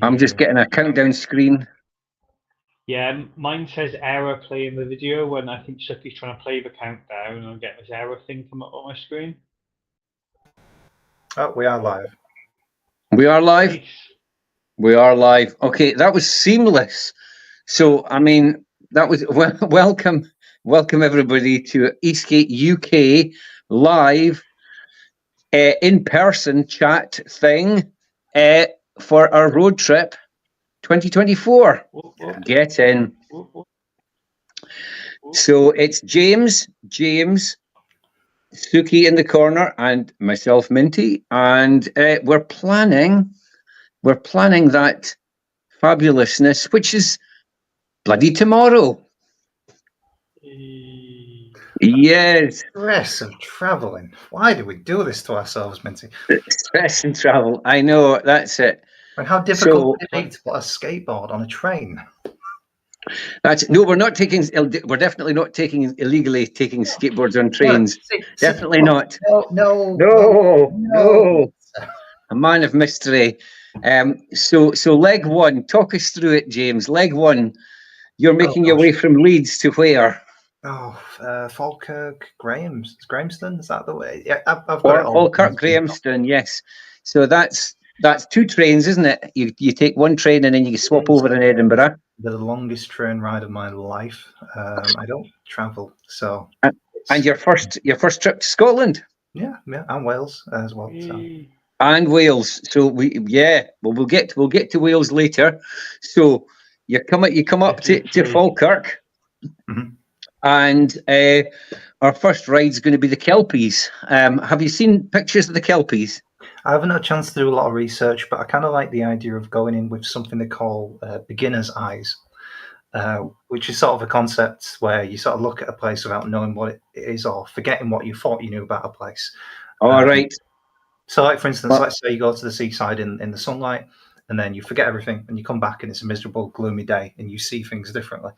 I'm just getting a countdown screen. Yeah, mine says error playing the video when I think Suki's trying to play the countdown, and I'm getting this error thing come up on my screen. Oh, we are live. We are live? Nice. We are live. Okay, that was seamless. So, I mean, that was welcome everybody to ESK8 UK live in-person chat thing for our road trip 2024. Get in. So it's James, Suki in the corner, and myself, Minty, and we're planning that fabulousness, which is bloody tomorrow. Yes. Stress of travelling. Why do we do this to ourselves, Minty? Stress and travel. I know, that's it. And how difficult would it be to put a skateboard on a train? We're definitely not illegally taking skateboards on trains. Definitely not. No. A man of mystery. So leg one, talk us through it, James. Leg one, you're making your way from Leeds to where? Falkirk, Grahamston, is that the way? Yeah, I've got it all. Falkirk, Grahamston, yes. So that's two trains, isn't it? You take one train and then you swap over in Edinburgh. The longest train ride of my life. I don't travel, so. And your first trip to Scotland? Yeah, and Wales as well. So. And Wales. So we'll get to Wales later. So you come up to Falkirk, and our first ride's going to be the Kelpies. Have you seen pictures of the Kelpies? I haven't had a chance to do a lot of research, but I kind of like the idea of going in with something they call beginner's eyes, which is sort of a concept where you sort of look at a place without knowing what it is or forgetting what you thought you knew about a place. All right. So, like, for instance, let's say you go to the seaside in the sunlight, and then you forget everything, and you come back, and it's a miserable, gloomy day, and you see things differently.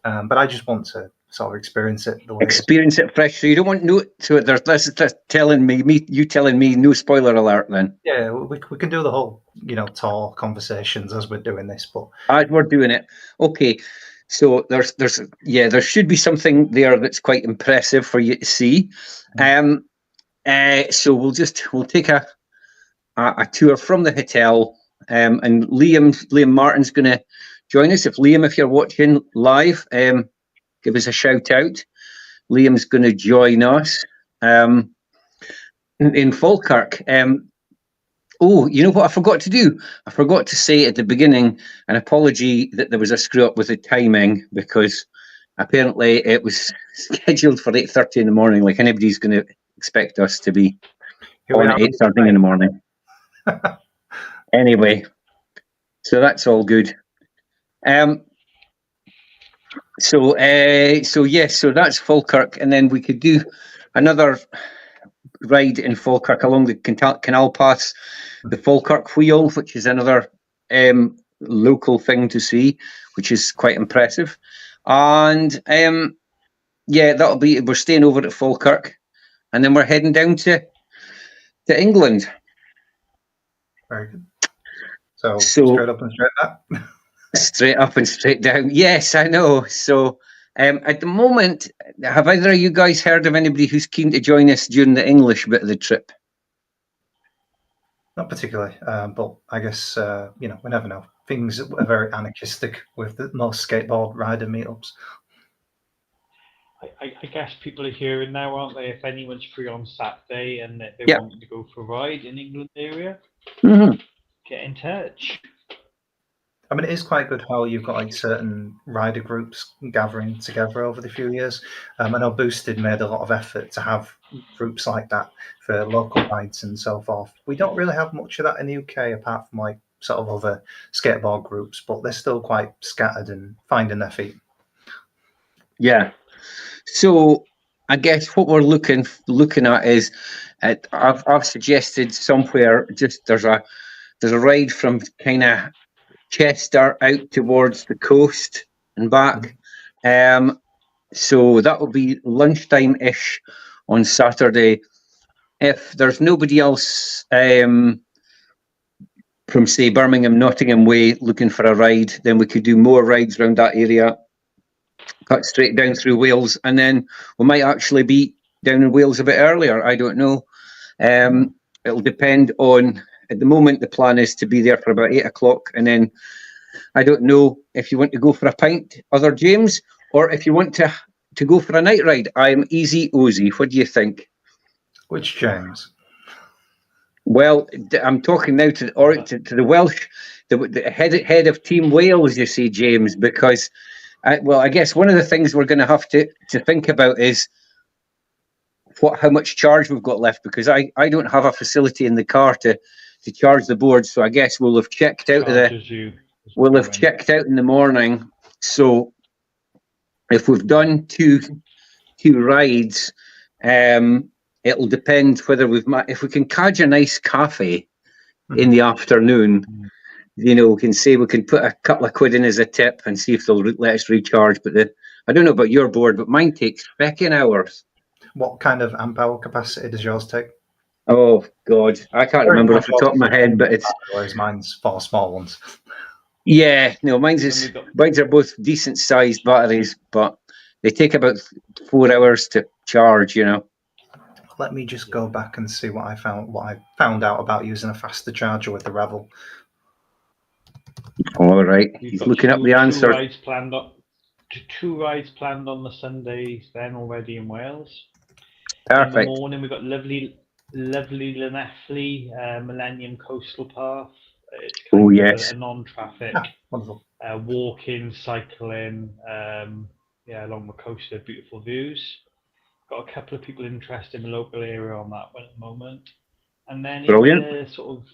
But I just want to sort of experience it the way experience it fresh. So you don't want that's telling me you telling me no spoiler alert then. Yeah, we can do the whole tour conversations as we're doing this, but we're doing it. Okay, so there should be something there that's quite impressive for you to see. So we'll take a tour from the hotel, and Liam Martin's going to join us. If you're watching live, give us a shout out. Liam's going to join us in Falkirk. Oh, you know what I forgot to do? I forgot to say at the beginning an apology that there was a screw up with the timing, because apparently it was scheduled for 8:30 in the morning. Like anybody's going to expect us to be on at 8:30 in the morning. Anyway, so that's all good. So that's Falkirk, and then we could do another ride in Falkirk along the canal paths, the Falkirk Wheel, which is another local thing to see, which is quite impressive. And we're staying over at Falkirk, and then we're heading down to England. Very good. So straight up and straight back. Straight up and straight down. Yes, I know. So at the moment, have either of you guys heard of anybody who's keen to join us during the English bit of the trip? Not particularly, but I guess, we never know. Things are very anarchistic with the most skateboard rider meetups. I guess people are hearing now, aren't they? If anyone's free on Saturday and they want to go for a ride in England area, get in touch. I mean, it is quite good how you've got like certain rider groups gathering together over the few years. I know Boosted made a lot of effort to have groups like that for local rides and so forth. We don't really have much of that in the UK, apart from like sort of other skateboard groups, but they're still quite scattered and finding their feet. Yeah. So I guess what we're looking at is, I've suggested somewhere there's a ride from kind of Chester out towards the coast and back. So that will be lunchtime-ish on Saturday. If there's nobody else from say Birmingham, Nottingham way, looking for a ride, then we could do more rides around that area, cut straight down through Wales, and then we might actually be down in Wales a bit earlier. I don't know. It'll depend on. At the moment, the plan is to be there for about 8 o'clock, and then I don't know if you want to go for a pint, other James, or if you want to go for a night ride. I'm easy Ozy. What do you think? Which James? Well, I'm talking now to the Welsh, the head of Team Wales, you see, James, because, I guess one of the things we're going to have to think about is how much charge we've got left, because I don't have a facility in the car to charge the board, so I guess we'll have checked out checked out in the morning. So if we've done two rides, it'll depend whether if we can catch a nice cafe in the afternoon, we can put a couple of quid in as a tip and see if they'll let us recharge. But I don't know about your board, but mine takes feckin' hours. What kind of amp hour capacity does yours take? Oh God, I can't remember off the top of my head, but whereas mine's 4 small ones. Yeah, no, mine are both decent sized batteries, but they take about 4 hours to charge. Let me just go back and see what I found out about using a faster charger with the Revel. All right, he's looking up the answer. Two rides planned on the Sundays then already in Wales. Perfect. In the morning we've got lovely Llanelli, Millennium Coastal Path. It's kind of a non-traffic, walking, cycling, along the coast with beautiful views. Got a couple of people interested in the local area on that one at the moment. And then in the sort of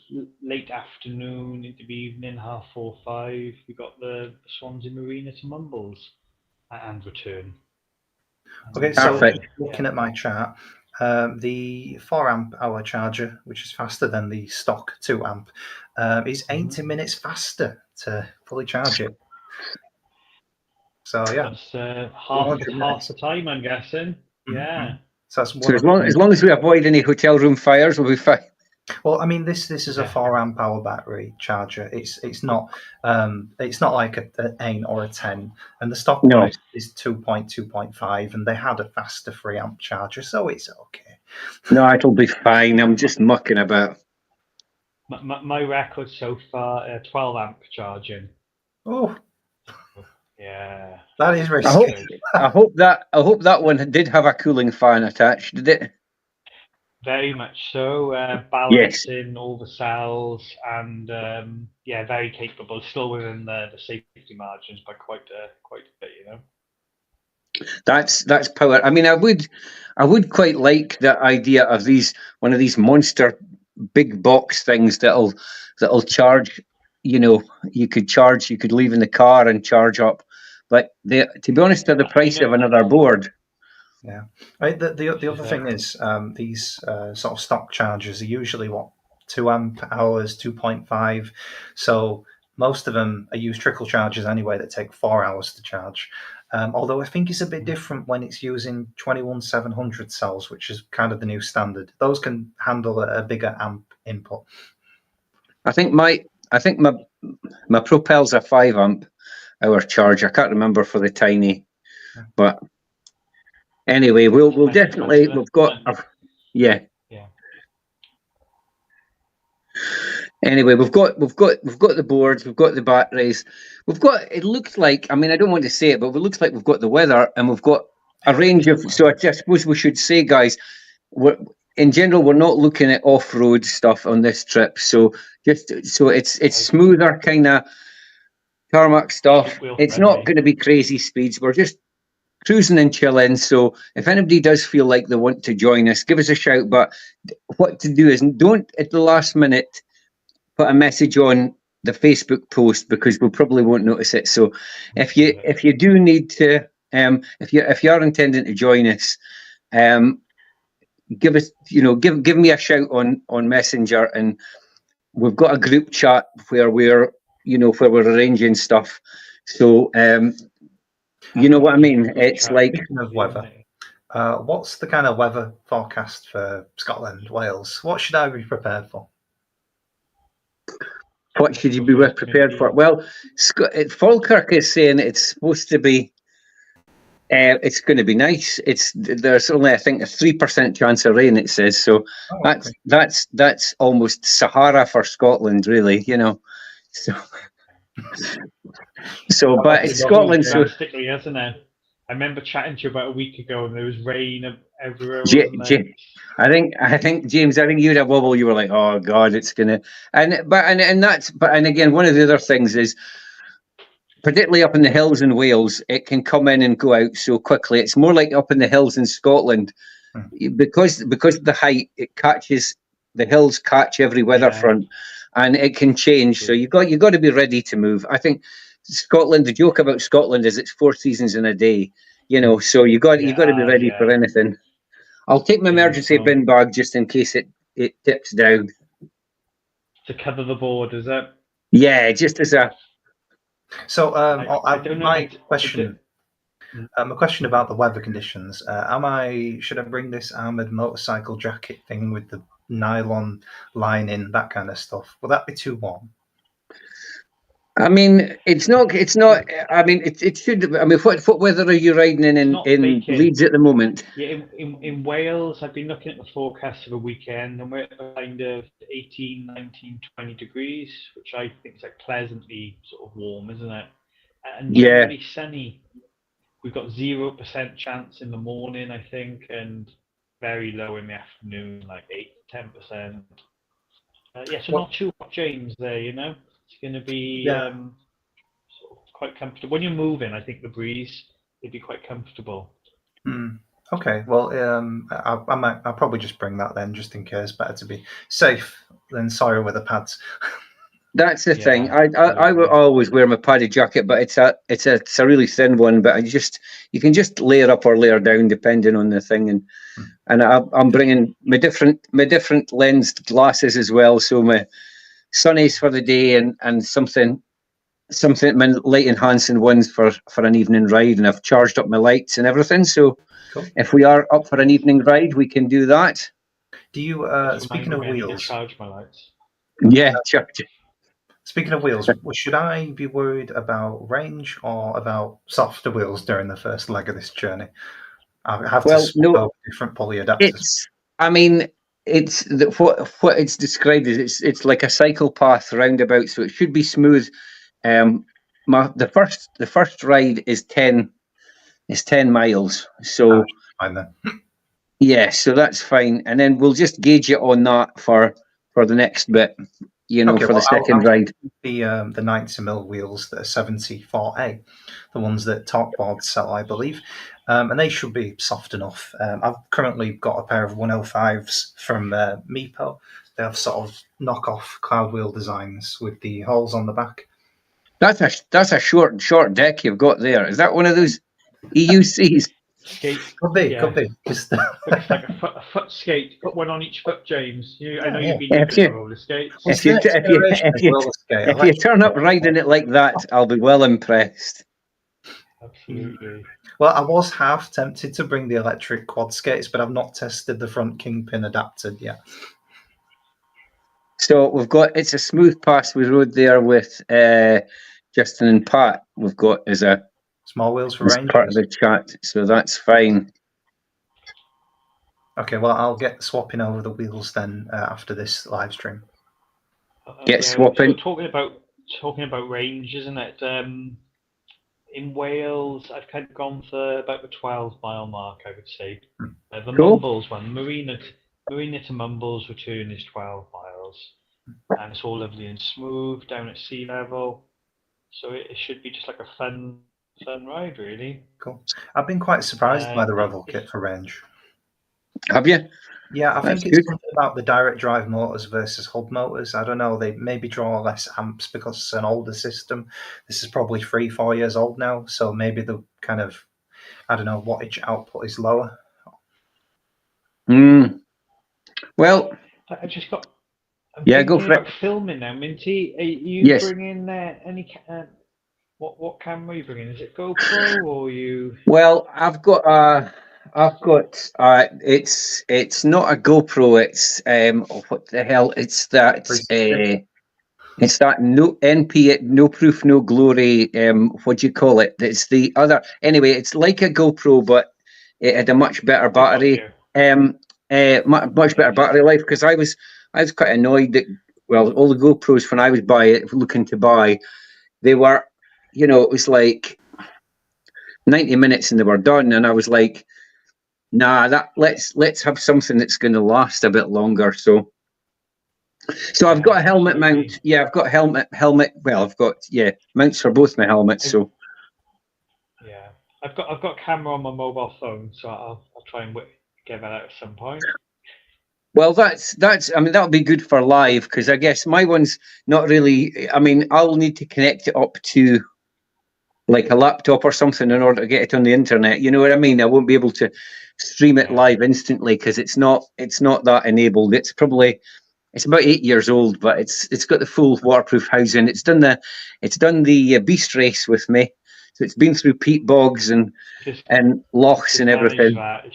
late afternoon into the evening, 4:30, 5, we got the Swansea Marina to Mumbles and return. Okay, so looking at my chart, the 4 amp hour charger, which is faster than the stock 2 amp, is 80 minutes faster to fully charge it. So yeah, that's half the time, I'm guessing. Yeah. So as long as we avoid any hotel room fires, we'll be fine. Well, I mean, this is a 4 amp hour battery charger. It's not like an 8 or a 10, and the stock one is 2.5, and they had a faster 3 amp charger, so it's okay. No, it'll be fine. I'm just mucking about. My record so far, 12 amp charging. Oh, yeah, that is risky. I hope that one did have a cooling fan attached, did it? Very much so. Balancing all the cells, and very capable. Still within the safety margins by quite a bit, That's power. I mean, I would quite like the idea of one of these monster big box things that'll charge. You could leave in the car and charge up, but to be honest, they're the price of another board. Yeah, right. The other thing is these sort of stock chargers are usually 2 amp hours, 2.5. So most of them are used trickle chargers anyway that take 4 hours to charge. Although I think it's a bit different when it's using 21700 cells, which is kind of the new standard. Those can handle a bigger amp input. I think my Propel's a 5 amp hour charge. I can't remember for the Tiny, but anyway, we'll definitely we've got Anyway, we've got the boards, we've got the batteries, it looks like, I mean, I don't want to say it, but it looks like we've got the weather and we've got a range of, so I suppose we should say, guys, in general, we're not looking at off-road stuff on this trip, so it's smoother kind of tarmac stuff. It's not going to be crazy speeds. We're just cruising and chilling. So if anybody does feel like they want to join us, give us a shout. But what to do is don't at the last minute put a message on the Facebook post, because we probably won't notice it. So if you do need to, if you are intending to join us, give us, give me a shout on Messenger, and we've got a group chat where we're arranging stuff. So you know what I mean? It's like of weather. What's the kind of weather forecast for Scotland, Wales? What should I be prepared for? What should you be prepared for? Well, Falkirk is saying it's supposed to be. It's going to be nice. There's only, I think, a 3% chance of rain. It says so. That's almost Sahara for Scotland, really. But it's Scotland. So drastically, hasn't it? I remember chatting to you about a week ago, and there was rain everywhere. I think James, I think you had a wobble. You were like, "Oh God, it's gonna." And again, one of the other things is, particularly up in the hills in Wales, it can come in and go out so quickly. It's more like up in the hills in Scotland, because of the height, the hills catch every weather front, and it can change. So you got to be ready to move. I think Scotland. The joke about Scotland is it's 4 seasons in a day. So you got to be ready for anything. I'll take my emergency bin bag just in case it tips down. To cover the board, is it? Yeah, just as a. So my question. A question about the weather conditions. Should I bring this armored motorcycle jacket thing with the nylon lining, that kind of stuff? Will that be too warm? I mean, it's not. I mean, it should. I mean, what weather are you riding in Leeds at the moment? Yeah, in Wales, I've been looking at the forecast for the weekend, and we're at kind of 18, 19, 20 degrees, which I think is like pleasantly sort of warm, isn't it? And generally sunny. We've got 0% chance in the morning, I think, and very low in the afternoon, like 8-10%. So not too hot, James. There, it's going to be sort of quite comfortable. When you're moving, I think the breeze would be quite comfortable. Okay, well, I'll probably just bring that then, just in case. Better to be safe than sorry with the pads. That's the thing. I will always wear my padded jacket, but it's a really thin one. But you can just layer up or layer down depending on the thing. And I'm bringing my different lensed glasses as well. So my sunnies for the day and something my light enhancing ones for an evening ride. And I've charged up my lights and everything. So if we are up for an evening ride, we can do that. Do you speaking of wheels? Charge my lights. Yeah, charge. Speaking of wheels, should I be worried about range or about softer wheels during the first leg of this journey? I have to swap over different poly adapters. What it's described as it's like a cycle path roundabout, so it should be smooth. The first ride is 10 miles, so fine then. Yeah, so that's fine, and then we'll just gauge it on that for the next bit. For the second ride. The 90mm wheels that are 74A, the ones that Talkboard sell, I believe, and they should be soft enough. I've currently got a pair of 105s from Meepo. They have sort of knockoff cloud wheel designs with the holes on the back. That's a short deck you've got there. Is that one of those EUCs? Could be. Looks like a foot skate. Put one on each foot, James. I know you've been using roller skates. If you turn up riding it like that, I'll be well impressed. Absolutely. Well, I was half tempted to bring the electric quad skates, but I've not tested the front kingpin adapted yet. So it's a smooth pass we rode there with Justin and Pat. We've got as a small wheels for range part of the chat, so that's fine. Okay, well, I'll get swapping over the wheels then after this live stream. Swapping. So talking about range, isn't it? In Wales, I've kind of gone for about the 12-mile mark, I would say. The Mumbles one, Marina to Mumbles return is 12 miles, and it's all lovely and smooth down at sea level. So it should be just like a fun ride, really. Cool. I've been quite surprised by the Revel kit for range. Have you? Yeah, I think it's something about the direct drive motors versus hub motors. I don't know. They maybe draw less amps because it's an older system. This is probably 3-4 years old now, so maybe the kind of wattage output is lower. Well, I just got. Go for it. Filming now, Minty. Are you bringing any? What camera are you bringing? Is it GoPro or you? Well, I've got it's not a GoPro. It's what the hell? It's that. It's that no NP, no proof, no glory. What do you call it? It's the other. Anyway, it's like a GoPro, but it had a much better battery. Much better battery life, because I was quite annoyed that, well, all the GoPros when I was looking to buy, they were, it was like 90 minutes and they were done, and I was like, nah, let's have something that's going to last a bit longer. So I've got a helmet mount. Yeah, I've got helmet. Well, I've got mounts for both my helmets. So yeah, I've got a camera on my mobile phone, so I'll try and get that out at some point. Well, that's. I mean, that'll be good for live, because I guess my one's not really. I mean, I'll need to connect it up to like a laptop or something in order to get it on the internet. You know what I mean? I won't be able to stream it live instantly because it's not that enabled. It's about 8 years old, but it's got the full waterproof housing. It's done the beast race with me, so it's been through peat bogs and lochs and everything. It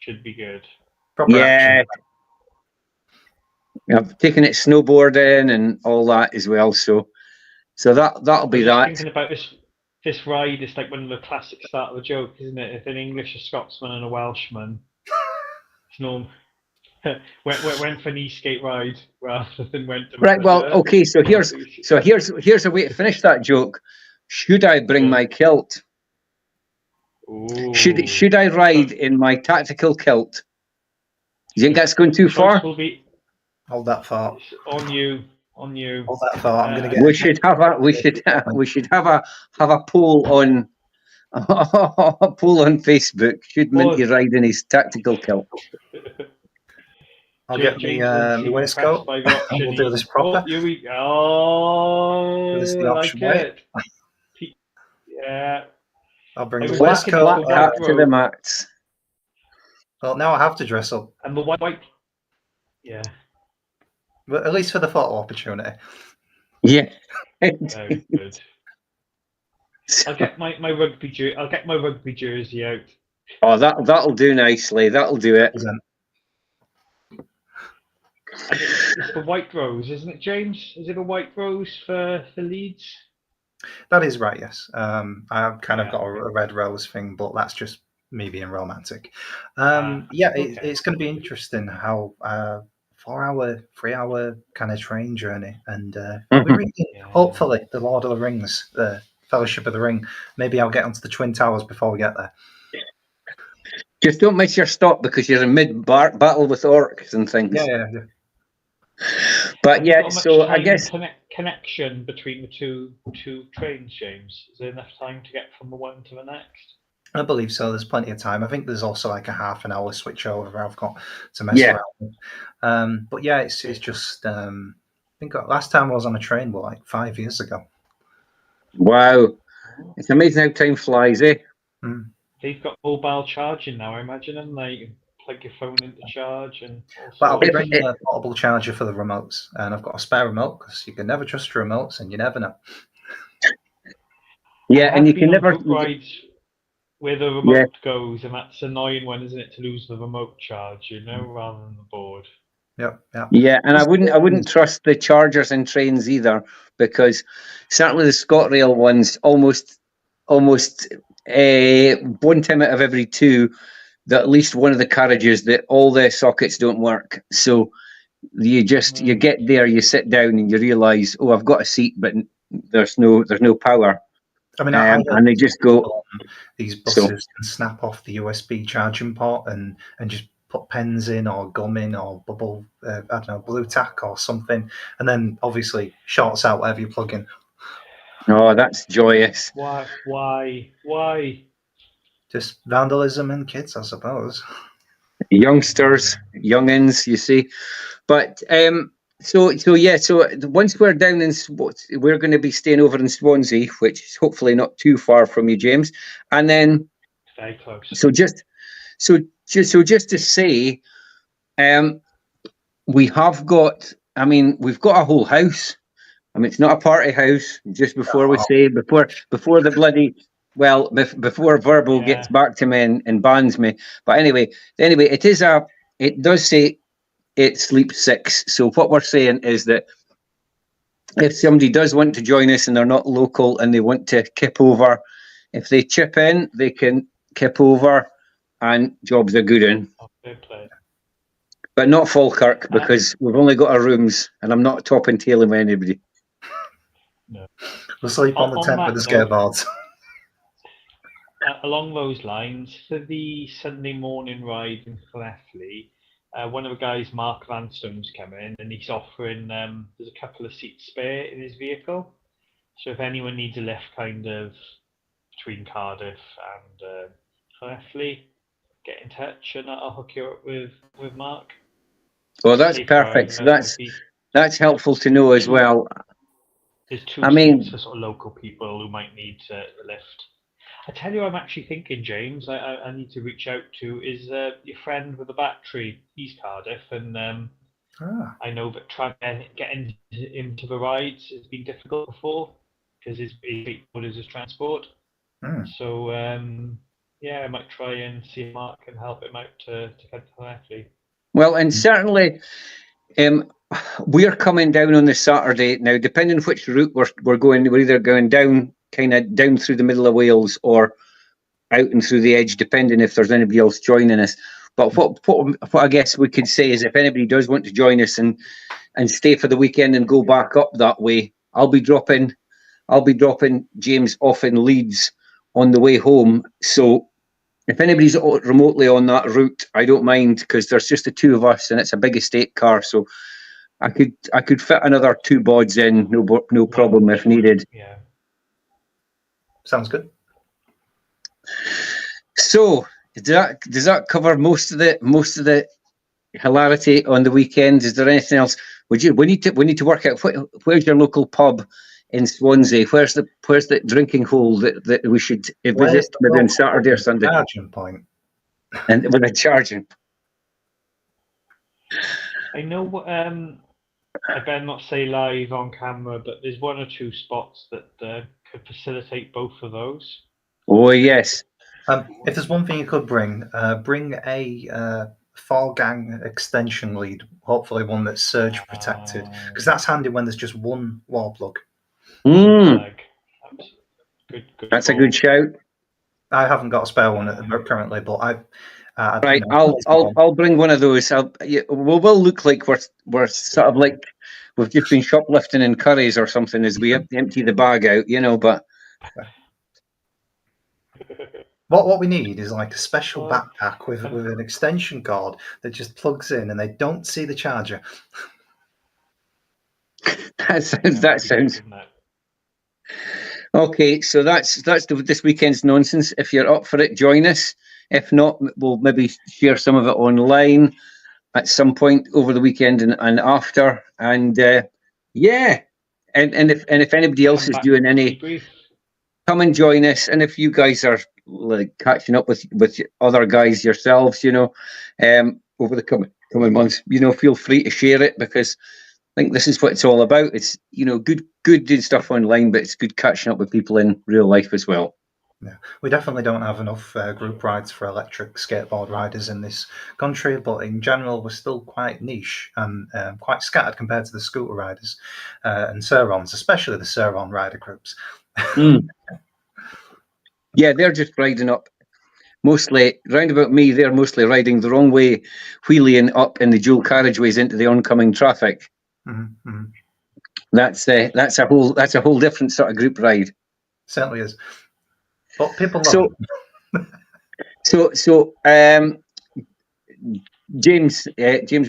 should be good. Yeah, I've taken it snowboarding and all that as well. So that'll be that. Thinking about this ride, it's like one of the classic start of a joke, isn't it? If an English, a Scotsman, and a Welshman, it's normal. went for an ESK8 ride rather than went to right. Well, okay. So here's a way to finish that joke. Should I bring my kilt? Ooh. Should I ride in my tactical kilt? You think that's going too far? Hold that thought. On you. Hold that thought. I'm going to get. We should have a poll on Facebook. Should Minty ride in his tactical kilt? I'll get my waistcoat and we'll do this proper. This is the option way. Yeah. I'll bring the waistcoat back to the max. Well, now I have to dress up. And the white. Yeah. But at least for the photo opportunity. Yeah. Very good. I'll get my rugby jersey out. Oh, that'll do nicely. That'll do it. It's the White Rose, isn't it, James? Is it a White Rose for Leeds? That is right, yes. I've kind of got a red rose thing, but that's just me being romantic. It's going to be interesting how 3-hour kind of train journey, and I'll be reading, hopefully, The Lord of the Rings, the Fellowship of the Ring. Maybe I'll get onto the Twin Towers before we get there. Just don't miss your stop because you're in mid-battle with orcs and things. Yeah. But so I guess connection between the two trains, James. Is there enough time to get from the one to the next? I believe so. There's plenty of time. I think there's also like a half an hour switch over I've got to mess around with. But yeah, it's just I think last time I was on a train was like 5 years ago. Wow, it's amazing how time flies, eh? Mm. They've got mobile charging now, I imagine, and they plug your phone into charge. But I'll be bringing a portable charger for the remotes, and I've got a spare remote because you can never trust your remotes, and you never know. Yeah, and you can never rides where the remote goes, and that's annoying one, isn't it, to lose the remote charge, rather than the board. Yeah, and I wouldn't trust the chargers in trains either, because certainly the ScotRail ones almost 1 time out of every 2, that at least one of the carriages that all the sockets don't work. So you get there, you sit down, and you realise, oh, I've got a seat, but there's no power. I mean, and they just go. These buses can snap off the USB charging port and just put pens in or gum in or bubble, I don't know, blue tack or something, and then obviously shorts out whatever you plug in. Oh, that's joyous. Why? Just vandalism and kids, I suppose. Youngsters, youngins, you see. But so once we're down in, we're going to be staying over in Swansea, which is hopefully not too far from you, James. And then, very close. So just to say, we've got a whole house. I mean, it's not a party house. Just before we say, before the bloody, well, before Verbal gets back to me and bans me. But anyway, it does say it sleeps 6. So what we're saying is that if somebody does want to join us and they're not local and they want to kip over, if they chip in, they can kip over and jobs are good in. But not Falkirk, because we've only got our rooms and I'm not top and tailing with anybody. No. We'll sleep on the tent with the skateboards. Along those lines, for the Sunday morning ride in Llanelli, one of the guys, Mark Vanstone's coming, and he's offering, there's a couple of seats spare in his vehicle. So if anyone needs a lift kind of between Cardiff and Llanelli, get in touch and I'll hook you up with Mark. Well, that's perfect. That's helpful to know as well. There's two seats for sort of local people who might need a lift. I tell you, I'm actually thinking, James, I need to reach out to is your friend with the battery. He's Cardiff, and I know that trying to get into the rides has been difficult before because his skateboard is his transport. So yeah, I might try and see if Mark can help him out to get to Llanelli. Well, and certainly, we're coming down on the Saturday now. Depending on which route we're going, we're either going down, kind of down through the middle of Wales, or out and through the edge, depending if there's anybody else joining us. But what I guess we could say is, if anybody does want to join us and stay for the weekend and go back up that way, I'll be dropping James off in Leeds on the way home. So if anybody's remotely on that route, I don't mind, because there's just the two of us and it's a big estate car. So I could fit another 2 bods in, no problem if needed. Yeah. Sounds good. So does that cover most of the hilarity on the weekend? Is there anything else? We need to work out where's your local pub in Swansea? Where's the drinking hole that we should visit maybe on Saturday or Sunday? Charging point. And with a charging. I know. I better not say live on camera, but there's 1 or 2 spots that could facilitate both of those. Oh yes. If there's one thing you could bring a fall gang extension lead, hopefully one that's surge protected, because that's handy when there's just one wall plug. Good that's a good shout. I haven't got a spare one currently, but right. I'll bring one of those. We'll look like we're sort of like we've just been shoplifting in curries or something as we empty the bag out, but. What we need is like a special backpack with an extension cord that just plugs in and they don't see the charger. That sounds. Okay, so that's this weekend's nonsense. If you're up for it, join us. If not, we'll maybe share some of it online at some point over the weekend and after. And yeah, and if anybody else is doing any, come and join us. And if you guys are like catching up with other guys yourselves, over the coming months, feel free to share it, because I think this is what it's all about. It's good doing stuff online, but it's good catching up with people in real life as well. Yeah, we definitely don't have enough group rides for electric skateboard riders in this country, but in general we're still quite niche and quite scattered compared to the scooter riders and Surons, especially the Suron rider groups. Yeah, they're just riding up. Mostly, round about me, they're mostly riding the wrong way, wheeling up in the dual carriageways into the oncoming traffic. Mm-hmm. That's a whole different sort of group ride. Certainly is. But people love it. So, James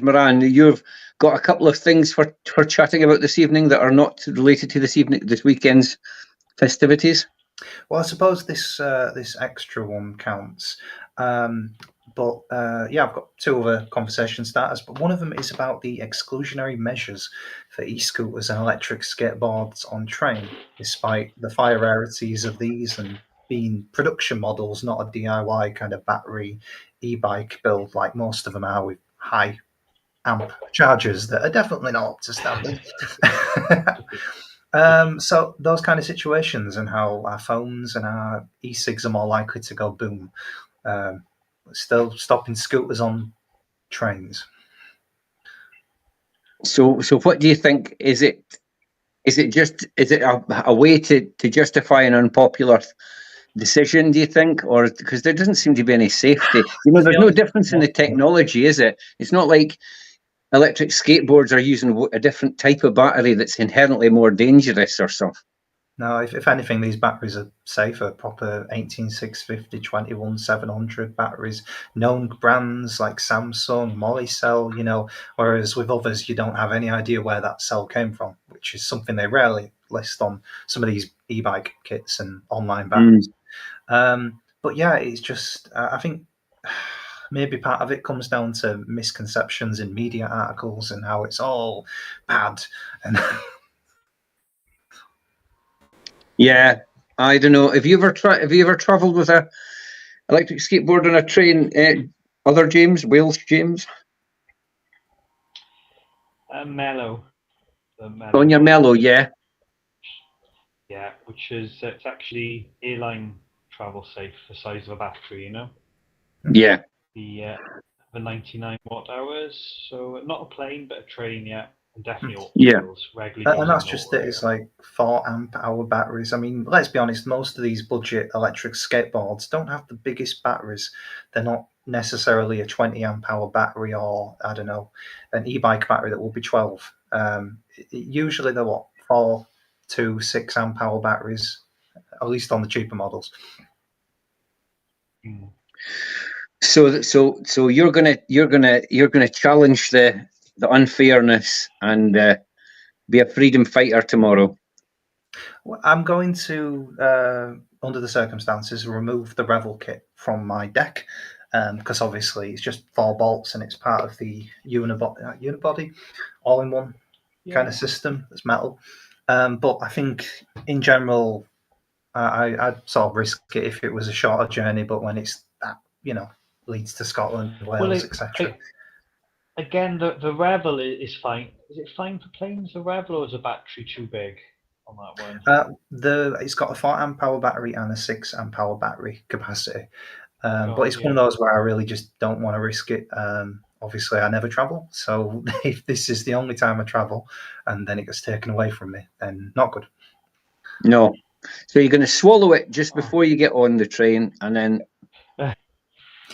Moran, you've got a couple of things for chatting about this evening that are not related to this weekend's festivities. Well, I suppose this extra one counts. But I've got 2 other conversation starters, but one of them is about the exclusionary measures for e-scooters and electric skateboards on train, despite the fire rarities of these and being production models, not a DIY kind of battery e-bike build like most of them are, with high amp chargers that are definitely not up to standard. So those kind of situations and how our phones and our e-cigs are more likely to go boom. Still stopping scooters on trains. So what do you think? Is Is it a way to justify an unpopular decision, do you think? Or because there doesn't seem to be any safety. There's no difference in the technology, is it? It's not like electric skateboards are using a different type of battery that's inherently more dangerous or something. No, if anything, these batteries are safer, proper 18650, 21700 batteries, known brands like Samsung, Molicel, whereas with others, you don't have any idea where that cell came from, which is something they rarely list on some of these e-bike kits and online batteries. But yeah, it's just, I think maybe part of it comes down to misconceptions in media articles and how it's all bad. And yeah, I don't know. Have you ever travelled with a electric skateboard on a train? Other James, Wales James? Mellow. On your Mellow, yeah. Yeah, which is it's actually airline travel safe, the size of a battery, Yeah. The 99 watt hours. So not a plane, but a train, yeah. And definitely regularly. And that's just it. It's like 4 amp hour batteries. I mean, let's be honest, most of these budget electric skateboards don't have the biggest batteries. They're not necessarily a 20 amp hour battery or, I don't know, an e-bike battery that will be 12. Usually they're 4 to 6 amp hour batteries, at least on the cheaper models. So you're gonna challenge the unfairness and be a freedom fighter tomorrow. Well, I'm going to, under the circumstances, remove the Revel kit from my deck because obviously it's just 4 bolts and it's part of the unibody all-in-one kind of system that's metal. But I think in general, I'd sort of risk it if it was a shorter journey, but when it's that, leads to Scotland, Wales, etc. Again, the Revel is fine. Is it fine for planes, the Revel, or is the battery too big on that one? It's got a 4 amp hour battery and a 6 amp hour battery capacity. But it's one of those where I really just don't want to risk it. Obviously, I never travel. So if this is the only time I travel and then it gets taken away from me, then not good. No. So you're going to swallow it just before you get on the train and then...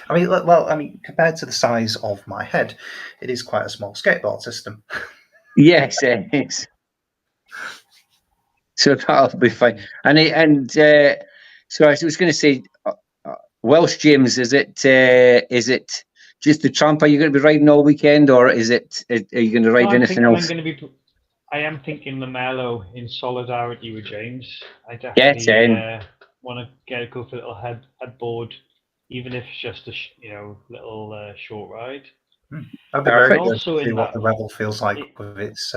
I mean, compared to the size of my head, it is quite a small skateboard system. Yes, it is. So that'll be fine. And so I was going to say, Welsh James, is it just the tramp? Are you going to be riding all weekend, or are you going to ride anything else? I am thinking the Mellow in solidarity with James. I definitely want to go for a little headboard, even if it's just a little short ride. I'd be very curious to see what the Revel feels like with its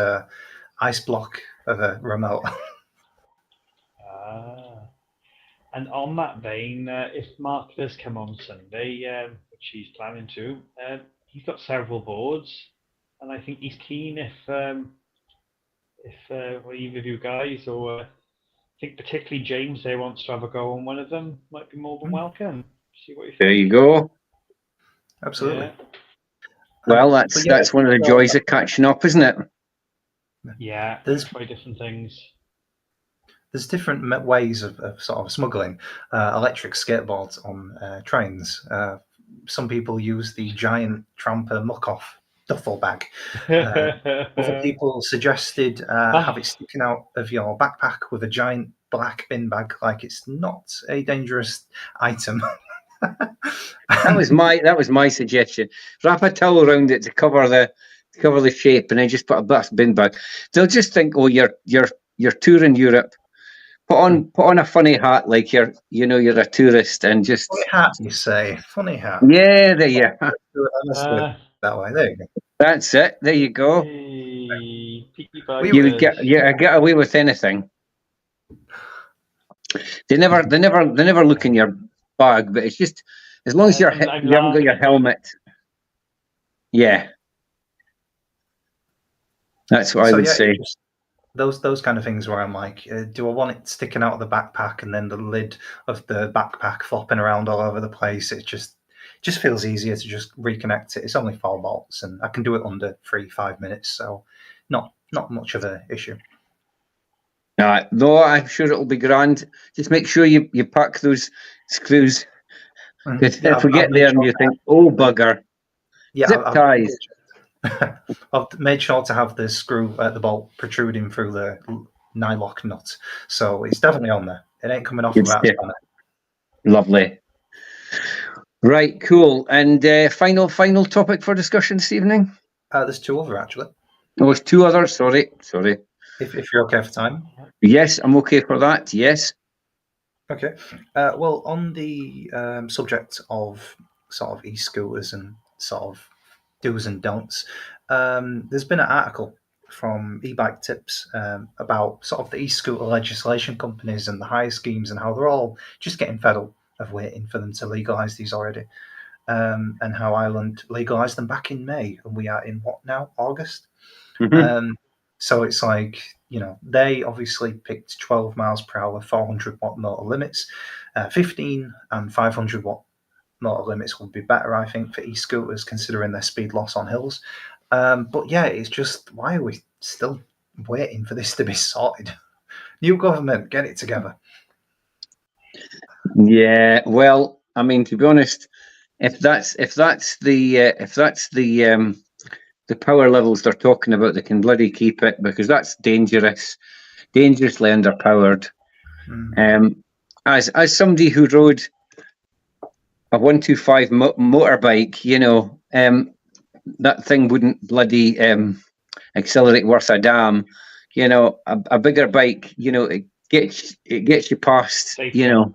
ice block of a remote. And on that vein, if Mark does come on Sunday, which he's planning to, he's got several boards, and I think he's keen if either of you guys, or I think particularly James there, wants to have a go on one of them, might be more than welcome. See what you think. There you go. Absolutely. Yeah. Well, that's one of the joys of catching up, isn't it? Yeah, there's try different things. There's different ways of sort of smuggling electric skateboards on trains. Some people use the giant tramper muck-off duffel bag. Other people suggested have it sticking out of your backpack with a giant black bin bag, like it's not a dangerous item. That was my suggestion. Wrap a towel around it to cover the shape, and then just put a black bin bag. They'll just think, oh, you're touring Europe. Put on a funny hat, like you're a tourist, and just funny hat. You say funny hat? Yeah, there you go. That way, there you go. That's it. There you go. Hey, you get away with anything. They never look in your bag, but it's just as long as you haven't got your helmet. Yeah, that's what I would say. Those kind of things where I'm like, do I want it sticking out of the backpack and then the lid of the backpack flopping around all over the place? It just feels easier to just reconnect it. It's only 4 bolts and I can do it under 3-5 minutes, so not much of an issue. No, I'm sure it'll be grand. Just make sure you pack those screws. Because if we get there and you think, oh bugger, zip ties. I've made sure to have the screw at the bolt protruding through the nylock nut, so it's definitely on there. It ain't coming off without a spanner. Lovely. Right, cool. And final topic for discussion this evening? There's two other, actually. Oh, there's two others. Sorry. If you're okay for time. Yes, I'm okay for that. Yes. Okay. Well, on the subject of sort of e-scooters and sort of do's and don'ts, there's been an article from e-bike tips about sort of the e-scooter legislation companies and the hire schemes and how they're all just getting fed up of waiting for them to legalise these already, and how Ireland legalised them back in May, and we are in what now, August? Mm-hmm. So it's like, they obviously picked 12 miles per hour, 400 watt motor limits. 15 and 500 watt motor limits would be better, I think, for e-scooters, considering their speed loss on hills. But yeah, it's just, why are we still waiting for this to be sorted? New government, get it together. Yeah, well, I mean, to be honest, if that's the power levels they're talking about, they can bloody keep it, because that's dangerously underpowered. As somebody who rode a 125 motorbike, that thing wouldn't bloody accelerate worth a damn. A bigger bike, it gets you past. Safer.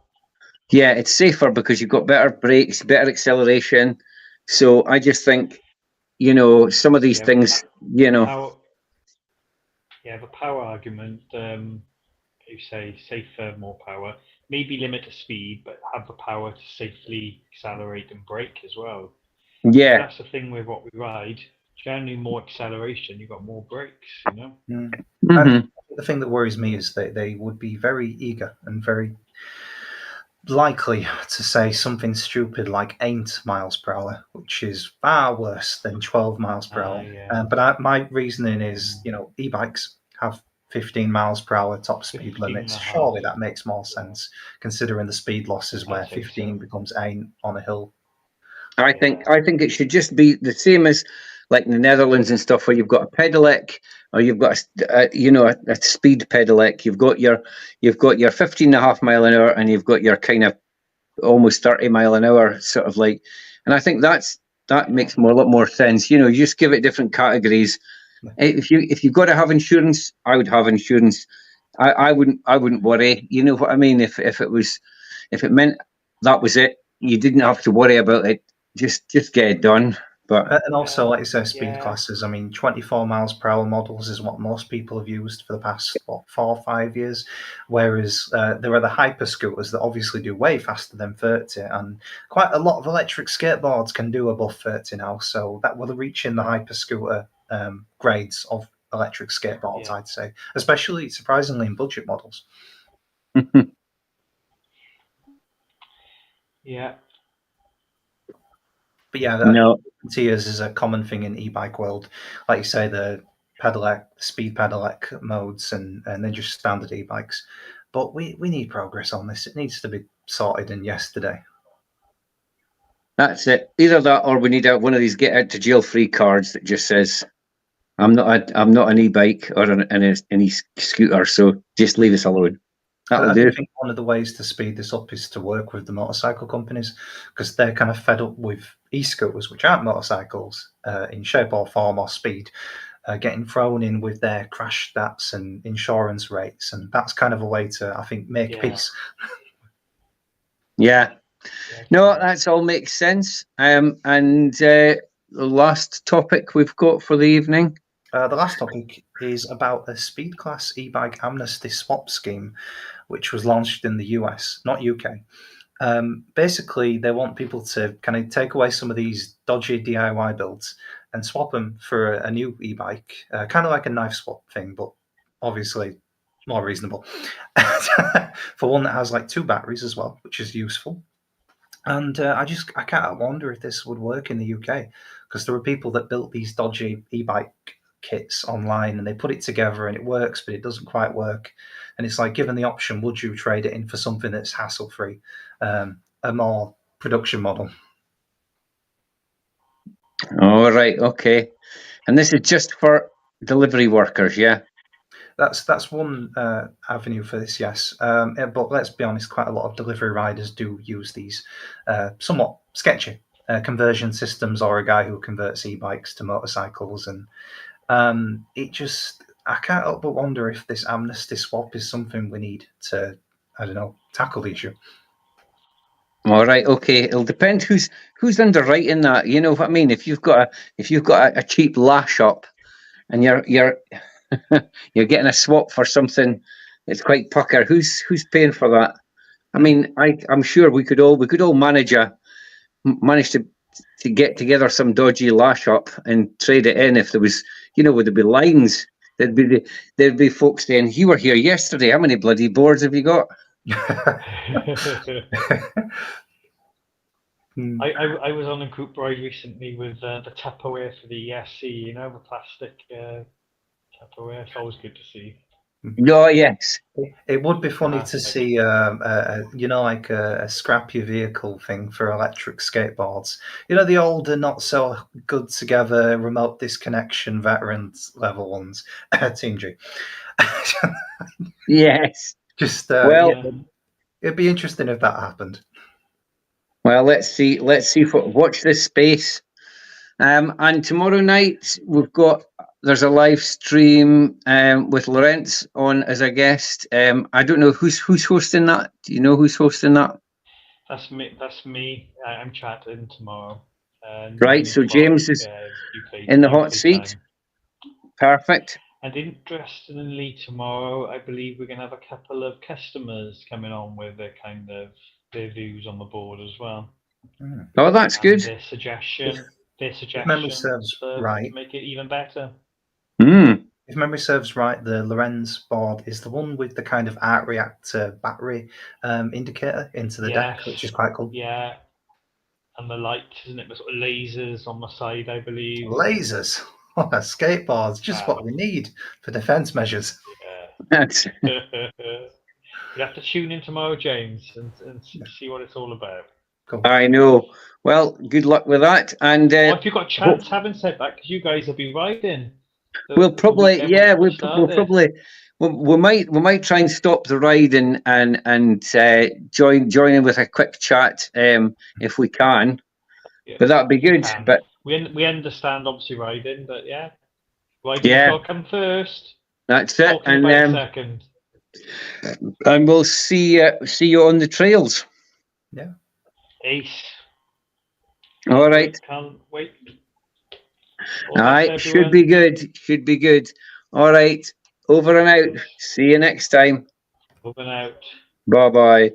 Yeah, it's safer because you've got better brakes, better acceleration. So I just think, some of these things, The power argument, you say safer, more power, maybe limit the speed, but have the power to safely accelerate and brake as well. Yeah. That's the thing with what we ride. Generally, more acceleration, you've got more brakes, Mm-hmm. The thing that worries me is that they would be very eager and very likely to say something stupid like 8 miles per hour, which is far worse than 12 miles per hour. Yeah. But my reasoning is, e-bikes have 15 miles per hour top speed limits. Surely that makes more sense, considering the speed losses where 15 becomes 8 on a hill. I think it should just be the same as like in the Netherlands and stuff, where you've got a pedelec, or you've got a speed pedelec. You've got your 15.5 mile an hour, and you've got your kind of almost 30 mile an hour sort of like. And I think that makes a lot more sense. You just give it different categories. If you've got to have insurance, I would have insurance. I wouldn't worry. You know what I mean? If it meant that was it, you didn't have to worry about it. Just get it done. But and also, like you say, speed classes. I mean, 24 miles per hour models is what most people have used for the past 4 or 5 years. Whereas there are the hyper scooters that obviously do way faster than 30, and quite a lot of electric skateboards can do above 30 now. So that will reach in the hyper scooter grades of electric skateboards, I'd say, especially surprisingly in budget models. Yeah. But yeah, tiers is a common thing in e-bike world. Like you say, the pedelec, speed pedelec modes, and then just standard e-bikes. But we need progress on this. It needs to be sorted in yesterday. That's it. Either that, or we need one of these get out to jail free cards that just says, "I'm not an e-bike or an e-scooter, so just leave us alone." I think one of the ways to speed this up is to work with the motorcycle companies, because they're kind of fed up with e-scooters, which aren't motorcycles in shape or form or speed, getting thrown in with their crash stats and insurance rates, and that's kind of a way to, I think, make peace. Yeah. No, that's all makes sense. And the last topic we've got for the evening. The last topic is about a speed class e-bike amnesty swap scheme, which was launched in the US, not UK. Basically, they want people to kind of take away some of these dodgy DIY builds and swap them for a new e-bike, kind of like a knife swap thing, but obviously more reasonable. For one that has like 2 batteries as well, which is useful. And I can't wonder if this would work in the UK, because there are people that built these dodgy e-bike kits online and they put it together and it works, but it doesn't quite work. And it's like, given the option, would you trade it in for something that's hassle-free, a more production model? All right, okay. And this is just for delivery workers, yeah? That's one avenue for this, yes. But let's be honest, quite a lot of delivery riders do use these somewhat sketchy conversion systems, or a guy who converts e-bikes to motorcycles. And I can't help but wonder if this amnesty swap is something we need to, I don't know, tackle the issue. All right, okay. It'll depend who's underwriting that. You know what I mean? If you've got a cheap lash up, and you're you're getting a swap for something that's quite pucker, who's paying for that? I mean, I'm sure we could all manage to get together some dodgy lash up and trade it in if there was, would there be lines? There'd be folks saying, "You were here yesterday. How many bloody boards have you got?" I was on a group ride recently with the Tupperware for the ESC, the plastic Tupperware. It's always good to see. Oh, yes. It would be funny to see, like a scrap your vehicle thing for electric skateboards. The older, not so good together, remote disconnection, veterans level ones. Team G. Yes. Just well, it'd be interesting if that happened. Well, let's see. Watch this space. And tomorrow night there's a live stream with Lorenz on as a guest. I don't know who's hosting that. Do you know who's hosting that? That's me. I'm chatting tomorrow. Right. So James is in the hot seat. Time. Perfect. And interestingly, tomorrow I believe we're going to have a couple of customers coming on with their views on the board as well. Oh, that's good. Their suggestions memory serves right, to make it even better. If memory serves right, the Lorenz board is the one with the kind of arc reactor battery indicator into the deck, which is quite cool. Yeah, and the light, isn't it? With sort of lasers on the side, I believe. Lasers on a skateboard, just what we need for defense measures. Yeah. You have to tune in tomorrow, James, and see what it's all about. Cool. I know. Well, good luck with that. And if you've got a chance, having said that, because you guys will be riding. We'll probably, we might try and stop the ride and join in with a quick chat if we can. Yeah, but that'd be good. But we understand obviously riding, but riding's got to come first. That's it. Talking about second. And we'll see you on the trails. Yeah. Ace. All right. Can't wait. All right. Should be good. All right. Over and out. See you next time. Over and out. Bye-bye.